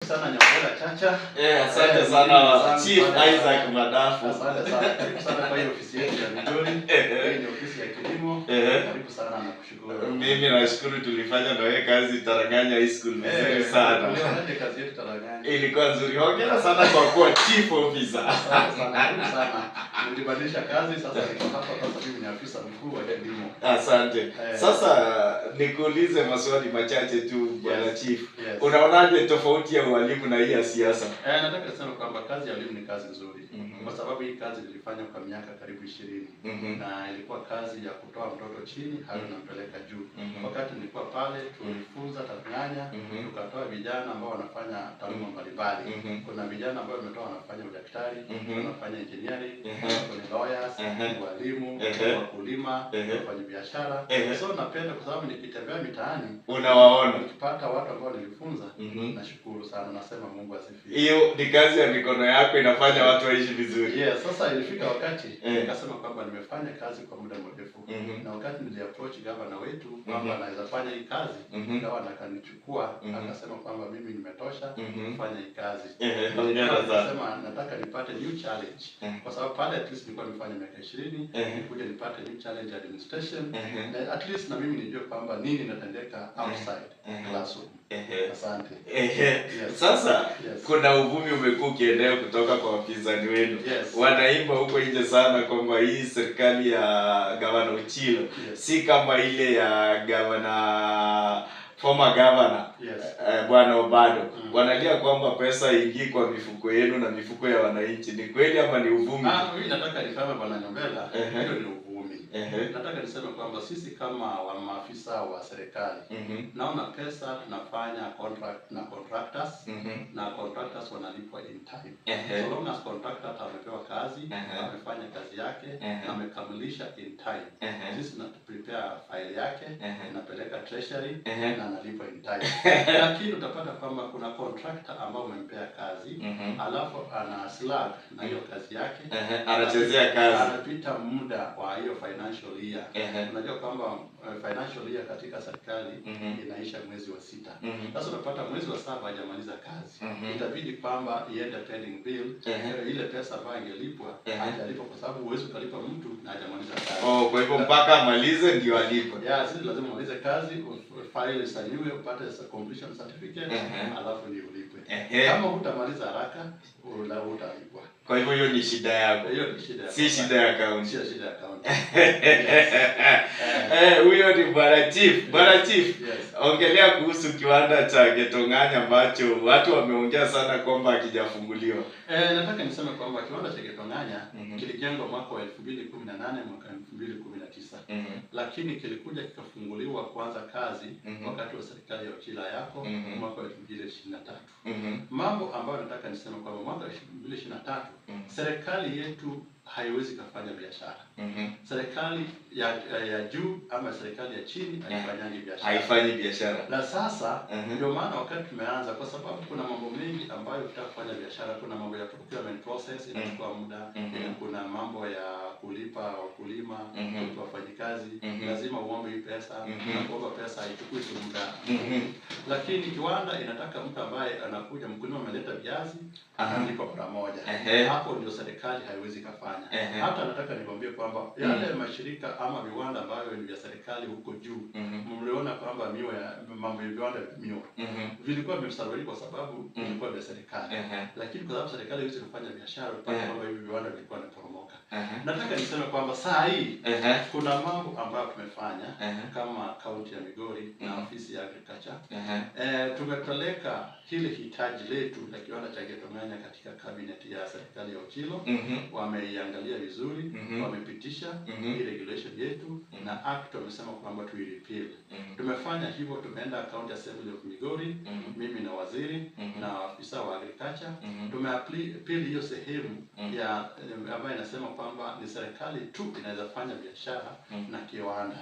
sana Nyongera Chacha. Asante sana Chief Isaac Madafu. Asante sana. Karibu sana kwa hiyo ofisi yetu ya Migori. Hii ni ofisi ya kilimo. Karibu sana na kushukuru. Mimi nashukuru tulifanya na wewe kazi Taranganya High School vizuri sana. Ndio kazi yetu Taranganya. Ilikuwa nzuri. Hongera sana kwa kuwa chief officer. Asante sana. Karibu sana. Nilibadilisha kazi sasa niko hapa sasa mimi ni afisa mkuu wa kilimo. Asante. Sasa nikuulize maswali machache tu bwana chief. Yes. Unaonaje tofauti ya ualimu na hii ya siasa? Nataka kusema kwamba kazi ya walimu ni kazi nzuri. Kwa sababu hii kazi nilifanya kwa miaka karibu 20. Na ilikuwa kazi ya kutoa mtoto chini hadi nampeleka juu. Wakati nilikuwa pale tulifunza Taranganya, tukatoa vijana ambao wanafanya taaluma mbalimbali. Kuna vijana ambao wametoa wanafanya udaktari, wanafanya engineering, kuna lawyers, walimu, wakulima, wafanya biashara. So napenda kwa sababu nikitembea mitaani unawaona, nikipata watu ambao nilifunza, nashukuru sana, nasema Mungu asifiwe. Hiyo ni kazi ya mikono yako inafanya watu waishi vizuri. Yes, sasa ilifika wakati nikasema kwamba nimefanya kazi kwa muda mrefu. Na wakati niliapproach governor wetu kwamba anaweza fanya hii kazi, governor akanichukua akasema kwamba mimi nimetosha kufanya hii kazi. Akasema nataka nipate new challenge. Kwa sababu pale at least nilikuwa nimefanya miaka 20, nikuja nipate new challenge administration. Na at least na mimi nijue kwamba nini inatendeka outside classroom. Asante. Sasa kuna uvumi umekuwa ukiendelea kutoka kwa wapinzani wenu. Wanaimba huko nje sana kwamba hii serikali ya Gavana Ochilo si kama ile ya former governor Bwana Obado. Wanalia kwamba pesa ingii kwa mifuko yenu na mifuko ya wananchi. Ni kweli ama ni uvumi? Mimi nataka nifahamu Bwana Nyombela, hiyo ni uvumi. Nataka niseme kwamba sisi kama maafisa wa serikali naona pesa tunafanya contract na contractors na contractors wanalipwa in time. So long as contractor amepewa kazi, amefanya kazi yake, amekamilisha in time. Sisi prepare file yake, napeleka treasury na analipwa in time. Lakini utapata kwamba kuna contractor ambao umempea kazi, alafu ana slack na hiyo kazi yake, anachezea kazi, anapita muda wa hiyo financial year. Unajua kwamba financial year katika serikali inaisha mwezi wa 6. Sasa unapata mwezi wa 7 hajamaliza kazi. Itabidi kwamba iende pending bill, ile pesa ambayo angelipwa hajalipwa kwa sababu huwezi kulipa mtu na hajamaliza kazi. Kwa hivyo mpaka amalize ndio alipwe. Sisi lazima umalize kazi, file isaniwe, upate completion certificate, alafu ndio ulipwe. Kama hutamaliza haraka, hutalipwa. Kwa hivyo hiyo ni shida yako. Hiyo ni shida yako. Si shida ya kaunti. Si shida ya kaunti. Huyo ni Bwana Chief. Bwana Chief, ongelea kuhusu kiwanda cha Getong'anya ambacho watu wameongea sana kwamba hakijafunguliwa. Nataka niseme kwamba kiwanda cha Getong'anya kilijengwa mwaka wa 2018 mwaka 2019. Lakini kilikuja kikafunguliwa kuanza kazi wakati wa serikali ya Ochilo yako mwaka wa 2023. Mambo ambayo nataka niseme kwamba mwaka wa 2023 serikali yetu haiwezi kufanya biashara. Serikali ya juu ama serikali ya chini haifanyi biashara. Haifanyi biashara. Na sasa ndio maana wakati tumeanza, kwa sababu kuna mambo mengi ambayo tutaka kufanya biashara. Kuna mambo ya procurement process inachukua muda, kuna mambo ya kulipa wakulima, kulipa wafanyikazi, lazima uombe hii pesa, na kuomba pesa haichukui muda. Lakini kiwanda inataka mtu ambaye anakuja, mkulima ameleta viazi, analipa mara moja. Hapo ndio serikali haiwezi kufanya. Hata nataka nikwambie kwamba yale mashirika ama viwanda ambavyo ni vya serikali huko juu, mliona kwamba mambo ya viwanda vilikuwa vimesarauliwa kwa sababu vilikuwa vya serikali. Lakini kwa sababu serikali haiwezi kufanya biashara, upande kwamba hivi viwanda vilikuwa vinaporomoka. Nataka niseme kwamba saa hii kuna mambo ambayo tumefanya kama kaunti ya Migori na ofisi ya agriculture. Tumepeleka hili hitaji letu la kiwanda cha Getong'anya katika cabinet ya serikali ya Ochilo. Wameiangalia vizuri, wamepitisha hii regulation yetu na act wamesema kwamba tu repeal. Tumefanya hivyo, tumeenda county assembly of Migori, mimi na waziri na afisa wa agriculture, tumeappeal hiyo sehemu ya ambayo inasema kwamba ni serikali tu inaweza fanya biashara na kiwanda.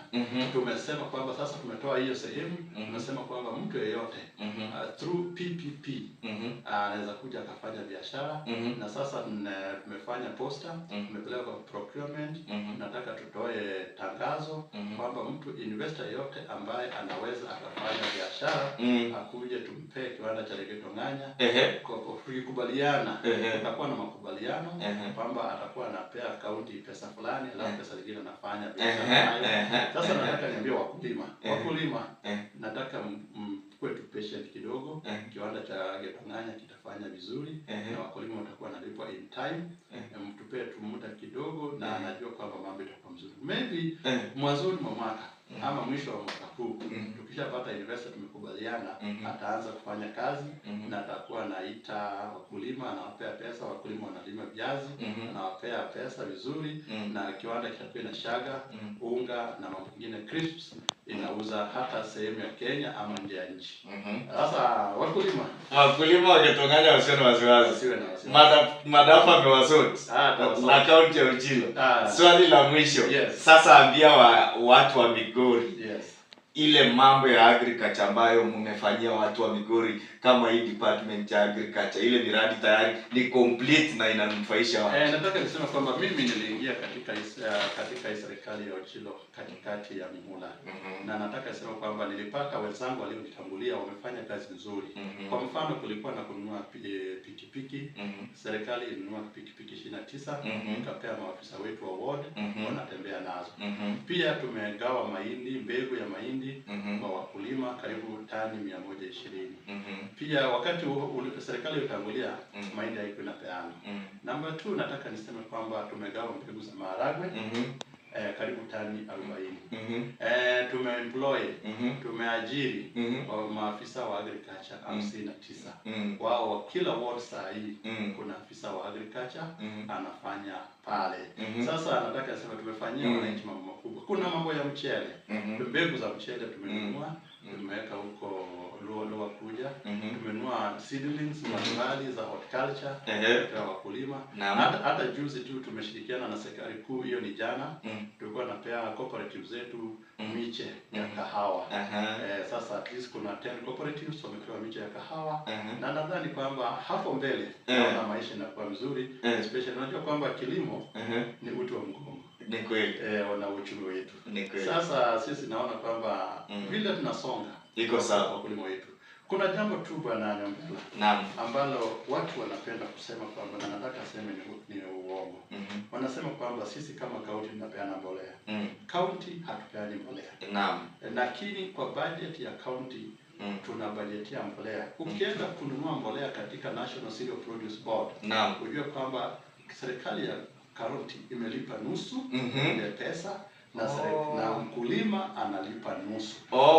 Tumesema kwamba sasa tumetoa hiyo sehemu, tumesema kwamba mtu yeyote through PPP anaweza kuja akafanya biashara. Na sasa tumefanya poster tumepeleka kwa procurement. Nataka tutoe tangazo kwamba mtu investor yote ambaye anaweza akafanya biashara akuje tumpe kiwanda cha Legeto Ng'anya. Kwa kukubaliana, tutakuwa na makubaliano kwamba atakuwa anapea kaunti pesa fulani, alafu pesa nyingine anafanya biashara. Sasa nataka niambie wakulima, nataka mkuwe tu patient kidogo. Kiwanda cha Legeto Ng'anya kitafanya vizuri na wakulima watakuwa wanalipwa in time. Mtupe tu muda kidogo na anajua kwamba mambo yatakuwa mzuri. Maybe mwanzoni mwa mwaka ama mwisho wa mwaka huu tukishapata investor tumekubaliana, ataanza kufanya kazi na atakuwa anaita wakulima, anawapea pesa, wakulima wanalima viazi, anawapea pesa vizuri na kiwanda kitakuwa na shaga, unga na mambo mengine crisps, inauza hata sehemu ya Kenya ama nje ya nchi. Sasa wakulima Legeto Ng'anya wasiwe na wasiwasi. Madafa amewasoti na kaunti ya Uchilo. Swali la mwisho. Sasa ambia watu wa Migori ile mambo ya agriculture ambayo mmefanyia watu wa Migori, kama hii department ya agriculture, ile miradi tayari ni complete na inanufaisha watu. Nataka niseme kwamba mimi niliingia katika serikali ya Uchilo katikati ya mihula. Na nataka niseme kwamba nilipata wenzangu walionitangulia wamefanya kazi nzuri. Kwa mfano kulikuwa na kununua pikipiki. Serikali ilinunua pikipiki 29 ikapea maafisa wetu wa ward wanatembea nazo. Pia tumegawa mahindi, mbegu ya mahindi kwa wakulima karibu tani 120. Pia wakati serikali ilitangulia mahindi haikuwa inapeana. Number 2, nataka niseme kwamba tumegawa mbegu za maharagwe karibu tani 40. Tumeemploy, tumeajiri maafisa wa agriculture 59. Wao kila ward saa hii kuna afisa wa agriculture anafanya pale. Sasa nataka niseme tumefanyia wananchi mambo makubwa. Kuna mambo ya mchele. Mbegu za mchele tumenunua, tumeweka huko Lower Kuja. Tumenunua seedlings mbalimbali za horticulture kwa wakulima. Hata juzi tu tumeshirikiana na serikali kuu, hiyo ni jana. Tulikuwa napea cooperative zetu miche ya kahawa. Sasa at least kuna 10 cooperatives wamepewa miche ya kahawa. Na nadhani kwamba hapo mbele na maisha yanakuwa mzuri, especially unajua kwamba kilimo ni uti wa mgongo. Ni kweli. Wana uchumi wetu. Ni kweli. Sasa sisi naona kwamba vile tunasonga iko sawa wakulima wetu. Kuna jambo tu bwana Nyambela. Naam. Ambalo watu wanapenda kusema kwamba, na nataka aseme ni uongo. Wanasema kwamba sisi kama kaunti tunapeana mbolea. Kaunti hatupeani mbolea. Naam. Lakini kwa budget ya kaunti tuna budget ya mbolea. Ukienda kununua mbolea katika National Cereal Produce Board, unajua kwamba serikali ya kaunti imelipa nusu ya pesa na mkulima analipa nusu.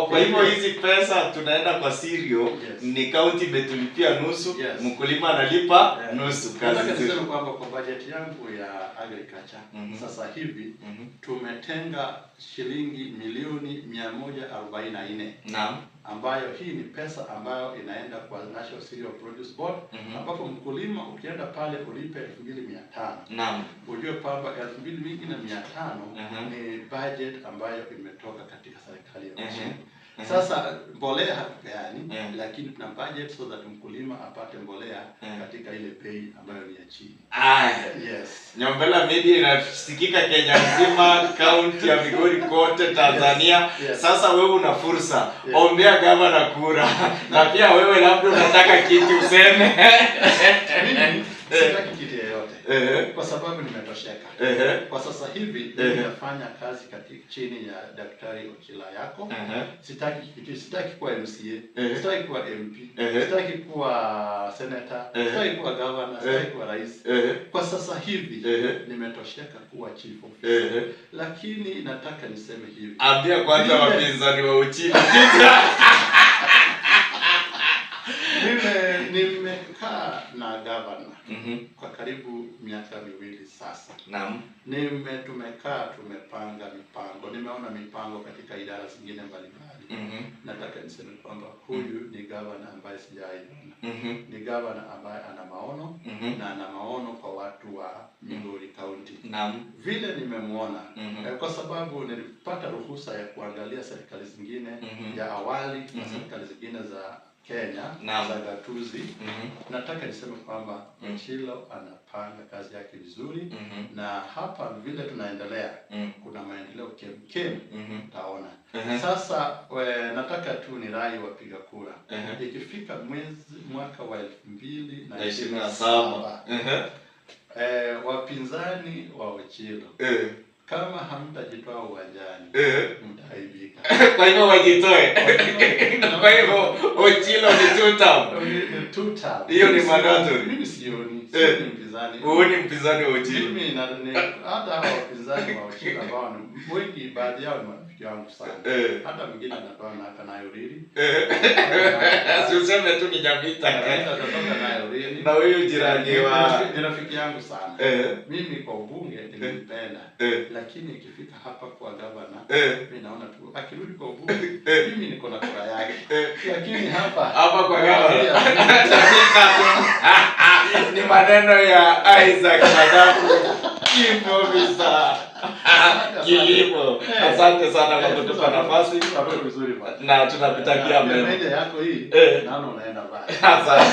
Kwa hivyo hizi pesa tunaenda kwa cereal, ni kaunti imetulipia nusu, mkulima analipa nusu. Nataka niseme kwamba kwa budget yangu ya agriculture sasa hivi tumetenga shilingi milioni 144. Ambayo hii ni pesa ambayo inaenda kwa National Cereal Produce Board, ambapo mkulima ukienda pale ulipe 2,500. Ujue kwamba 2,500 ni budget ambayo imetoka katika serikali ya nchi. Sasa mbolea hatupeani, lakini tuna budget so that mkulima apate mbolea katika ile bei ambayo ni ya chini. Nyambela Media inasikika Kenya nzima, kaunti ya Migori kote Tanzania. Sasa wewe una fursa, ombea gavana kura. Na pia wewe labda unataka kiti useme. Mimi sitaki kiti yoyote. Kwa sababu nimetosheka. Kwa sasa hivi ninafanya kazi katika chini ya Daktari Ochila Yako. Sitaki kiti, sitaki kuwa MCA, sitaki kuwa MP, sitaki kuwa senator, sitaki kuwa governor, sitaki kuwa rais. Kwa sasa hivi nimetosheka kuwa chief officer. Lakini nataka niseme hivi. Ambia kwanza wapinzani wa Ochila. Nimekaa na governor kwa karibu miaka 2 sasa. Tumekaa tumepanga mipango. Nimeona mipango katika idara zingine mbalimbali. Nataka niseme kwamba huyu ni governor ambaye sijaiona. Ni governor ambaye ana maono na ana maono kwa watu wa Migori County. Vile nimemuona kwa sababu nilipata ruhusa ya kuangalia serikali zingine ya awali na serikali zingine za Kenya za gatuzi. Nataka niseme kwamba Ochilo anapanga kazi yake vizuri, na hapa vile tunaendelea kuna maendeleo kemkem taona. Sasa nataka tu ni rai wapiga kura. Ikifika mwaka wa 2027 wapinzani wa Ochilo kama hamtajitoa uwanjani mtaibika. Kwa hivyo wajitoe. Kwa hivyo Ochilo ni two term. Hiyo ni mandatory. Mimi sioni mpinzani. Wewe ni mpinzani wa Ochilo. Mimi na hata hao wapinzani wa Ochilo ambao wengi baadhi yao ni marafiki wangu sana. Hata mwingine anatoa na kanayo rili. Usiseme tu ni Nyamita. Anatoka nayo rili. Na wewe jirani wa ni rafiki yangu sana. Mimi kwa ubunge nilipenda. Lakini ikifika hapa kwa gavana mimi naona tu akirudi kwa ubunge mimi niko na kura yake. Lakini hapa kwa gavana ni maneno ya Isaac Madafu, Chief Officer Kilimo. Asante sana kwa kutupa nafasi. Vizuri na tunakutakia mema. Media yako hii naona unaenda mbali. Asante.